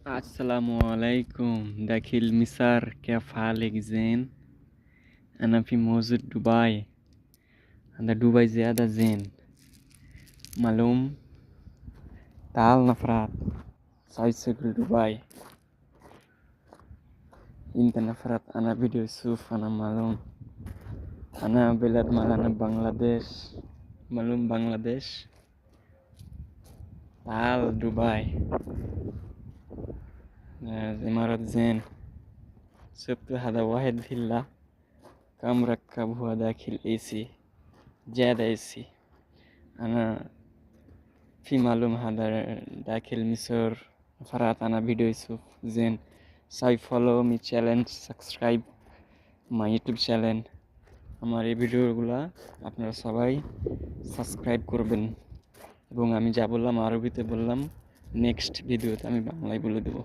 Assalamualaikum, Dakhil Misar, كيف حالك زين؟ أنا في موجود دبي. أنا دبي زيادة زين. معلوم؟ تعال نفرات. سايسكل دبي. أنت نفرات أنا فيديو يشوف أنا معلوم. أنا بلاد مالنا بنغلاديش. معلوم بنغلاديش؟ تعال دبي. الإمارات زين. شفت هذا واحد فيلا كم مركب هو داخل AC زيادة AC. أنا في معلوم هذا داخل مصر فرات أنا فيديو يشوف زين. ساي follow me channel subscribe my YouTube channel. আমার এই ভিডিওগুলো আপনারা সবাই সাবস্ক্রাইব করবেন এবং আমি যা বললাম আরবিতে বললাম, নেক্সট ভিডিওতে আমি বাংলায় বলে দেবো।